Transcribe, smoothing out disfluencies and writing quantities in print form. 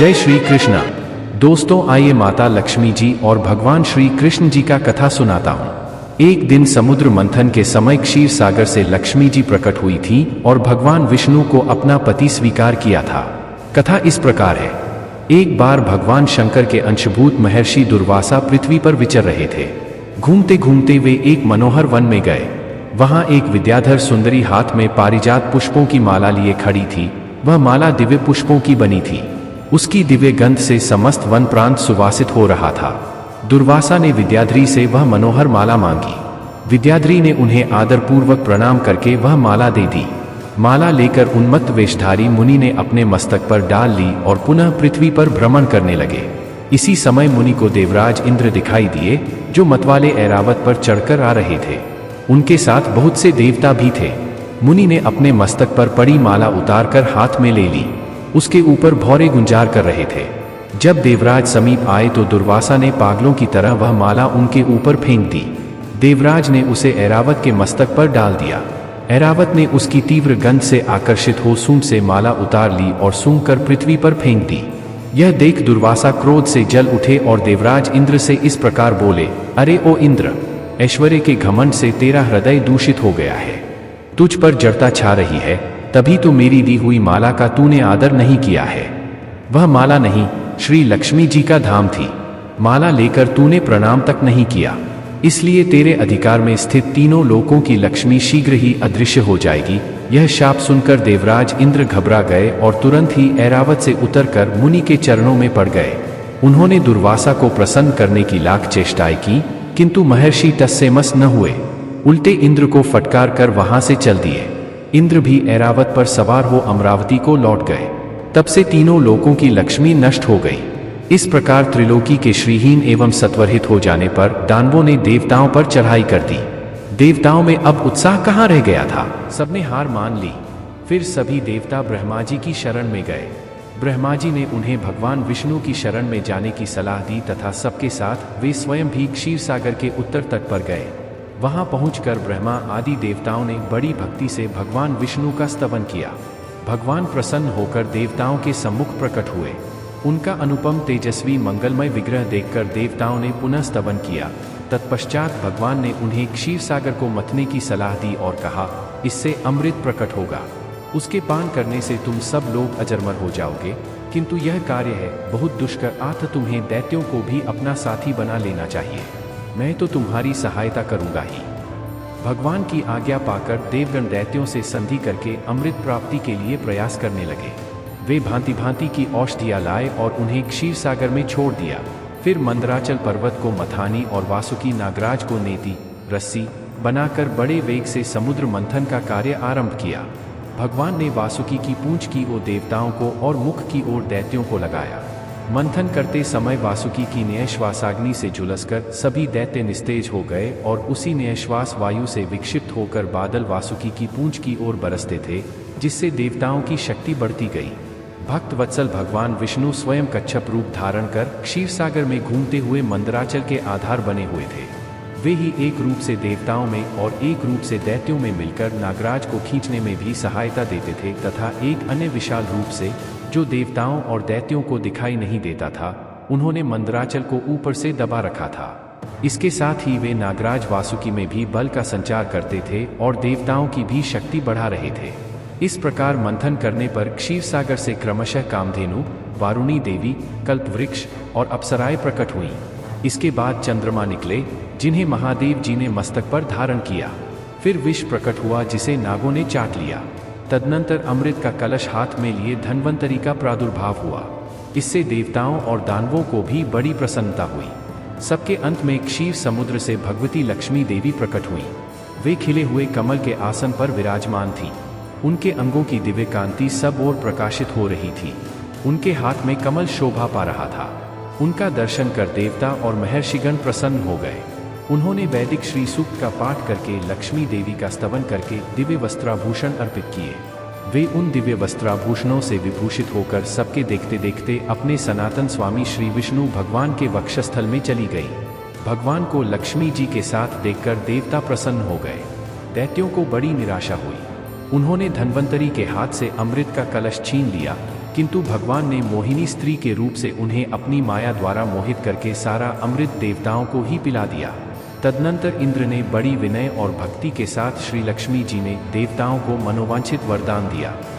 जय श्री कृष्ण। दोस्तों आइए माता लक्ष्मी जी और भगवान श्री कृष्ण जी का कथा सुनाता हूँ। एक दिन समुद्र मंथन के समय क्षीर सागर से लक्ष्मी जी प्रकट हुई थी और भगवान विष्णु को अपना पति स्वीकार किया था। कथा इस प्रकार है। एक बार भगवान शंकर के अंशभूत महर्षि दुर्वासा पृथ्वी पर विचर रहे थे। घूमते घूमते वे एक मनोहर वन में गए। वहां एक विद्याधर सुंदरी हाथ में पारिजात पुष्पों की माला लिए खड़ी थी। वह माला दिव्य पुष्पों की बनी थी। उसकी दिव्य गंध से समस्त वन प्रांत सुवासित हो रहा था। दुर्वासा ने विद्याधरी से वह मनोहर माला मांगी। विद्याधरी ने उन्हें आदरपूर्वक प्रणाम करके वह माला दे दी। माला लेकर उन्मत्त वेशधारी मुनि ने अपने मस्तक पर डाल ली और पुनः पृथ्वी पर भ्रमण करने लगे। इसी समय मुनि को देवराज इंद्र दिखाई दिए, जो मतवाले ऐरावत पर चढ़कर आ रहे थे। उनके साथ बहुत से देवता भी थे। मुनि ने अपने मस्तक पर पड़ी माला उतारकर हाथ में ले ली। उसके ऊपर भौरे गुंजार कर रहे थे। जब देवराज समीप आए तो दुर्वासा ने पागलों की तरह वह माला उनके ऊपर फेंक दी। देवराज ने उसे ऐरावत के मस्तक पर डाल दिया। ऐरावत ने उसकी तीव्र गंध से आकर्षित हो सूंड से माला उतार ली और सूंघकर पृथ्वी पर फेंक दी। यह देख दुर्वासा क्रोध से जल उठे और देवराज इंद्र से इस प्रकार बोले, अरे ओ इंद्र, ऐश्वर्य के घमंड से तेरा हृदय दूषित हो गया है। तुझ पर जड़ता छा रही है, तभी तो मेरी दी हुई माला का तूने आदर नहीं किया है। वह माला नहीं, श्री लक्ष्मी जी का धाम थी। माला लेकर तूने प्रणाम तक नहीं किया, इसलिए तेरे अधिकार में स्थित तीनों लोकों की लक्ष्मी शीघ्र ही अदृश्य हो जाएगी। यह शाप सुनकर देवराज इंद्र घबरा गए और तुरंत ही ऐरावत से उतरकर मुनि के चरणों में पड़ गए। उन्होंने दुर्वासा को प्रसन्न करने की लाख चेष्टाएं की, किंतु महर्षि टस से मस न हुए। उल्टे इंद्र को फटकार कर वहां से चल दिए। इंद्र भी ऐरावत पर सवार हो अमरावती को लौट गए। तब से तीनों लोकों की लक्ष्मी नष्ट हो गई। इस प्रकार त्रिलोकी के श्रीहीन एवं सत्वरहित हो जाने पर दानवों ने देवताओं पर चढ़ाई कर दी। देवताओं में अब उत्साह कहाँ रह गया था। सबने हार मान ली। फिर सभी देवता ब्रह्मा जी की शरण में गए। ब्रह्मा जी ने उन्हें भगवान विष्णु की शरण में जाने की सलाह दी तथा सबके साथ वे स्वयं भी क्षीर सागर के उत्तर तट पर गए। वहां पहुंचकर ब्रह्मा आदि देवताओं ने बड़ी भक्ति से भगवान विष्णु का स्तवन किया। भगवान प्रसन्न होकर देवताओं के सम्मुख प्रकट हुए। उनका अनुपम तेजस्वी मंगलमय विग्रह देखकर देवताओं ने पुनः स्तवन किया। तत्पश्चात भगवान ने उन्हें क्षीर सागर को मथने की सलाह दी और कहा, इससे अमृत प्रकट होगा। उसके पान करने से तुम सब लोग अजरमर हो जाओगे, किंतु यह कार्य है बहुत दुष्कर, अतः तुम्हें दैत्यों को भी अपना साथी बना लेना चाहिए। मैं तो तुम्हारी सहायता करूंगा ही। भगवान की आज्ञा पाकर देवगण दैत्यों से संधि करके अमृत प्राप्ति के लिए प्रयास करने लगे। वे भांति भांति की औषधियां लाए और उन्हें क्षीर सागर में छोड़ दिया। फिर मंदराचल पर्वत को मथानी और वासुकी नागराज को नेति रस्सी बनाकर बड़े वेग से समुद्र मंथन का कार्य आरंभ किया। भगवान ने वासुकी की पूंछ की ओर देवताओं को और मुख की ओर दैत्यों को लगाया। मंथन करते समय वासुकी की न्यायश्वासाग्नि से झुलसकर सभी दैत्य निस्तेज हो गए और उसी न्यायश्वास वायु से विक्षिप्त होकर बादल वासुकी की पूंछ की ओर बरसते थे, जिससे देवताओं की शक्ति बढ़ती गई। भक्त वत्सल भगवान विष्णु स्वयं कच्छप रूप धारण कर क्षीर सागर में घूमते हुए मंदराचल के आधार बने हुए थे। वे ही एक रूप से देवताओं में और एक रूप से दैत्यों में मिलकर नागराज को खींचने में भी सहायता देते थे तथा एक अन्य विशाल रूप से, जो देवताओं और दैत्यों को दिखाई नहीं देता था, उन्होंने मंदराचल को ऊपर से दबा रखा था। इसके साथ ही वे नागराज वासुकी में भी बल का संचार करते थे और देवताओं की भी शक्ति बढ़ा रहे थे। इस प्रकार मंथन करने पर क्षीर सागर से क्रमशः कामधेनु, वारुणी देवी, कल्पवृक्ष और अप्सराएं प्रकट हुईं। इसके बाद चंद्रमा निकले, जिन्हें महादेव जी ने मस्तक पर धारण किया। फिर विष प्रकट हुआ, जिसे नागों ने चाट लिया। तदनंतर अमृत का कलश हाथ में लिए धन्वंतरी का प्रादुर्भाव हुआ। इससे देवताओं और दानवों को भी बड़ी प्रसन्नता हुई। सबके अंत में क्षीर समुद्र से भगवती लक्ष्मी देवी प्रकट हुई। वे खिले हुए कमल के आसन पर विराजमान थी। उनके अंगों की दिव्य कांति सब ओर प्रकाशित हो रही थी। उनके हाथ में कमल शोभा पा रहा था। उनका दर्शन कर देवता और महर्षिगण प्रसन्न हो गए। उन्होंने वैदिक श्री सूक्त का पाठ करके लक्ष्मी देवी का स्तवन करके दिव्य वस्त्राभूषण अर्पित किए। वे उन दिव्य वस्त्राभूषणों से विभूषित होकर सबके देखते देखते अपने सनातन स्वामी श्री विष्णु भगवान के वक्षस्थल में चली गई। भगवान को लक्ष्मी जी के साथ देखकर देवता प्रसन्न हो गए। दैत्यों को बड़ी निराशा हुई। उन्होंने धन्वंतरी के हाथ से अमृत का कलश छीन लिया किंतु भगवान ने मोहिनी स्त्री के रूप से उन्हें अपनी माया द्वारा मोहित करके सारा अमृत देवताओं को ही पिला दिया। तदनंतर इंद्र ने बड़ी विनय और भक्ति के साथ श्री लक्ष्मी जी ने देवताओं को मनोवांछित वरदान दिया।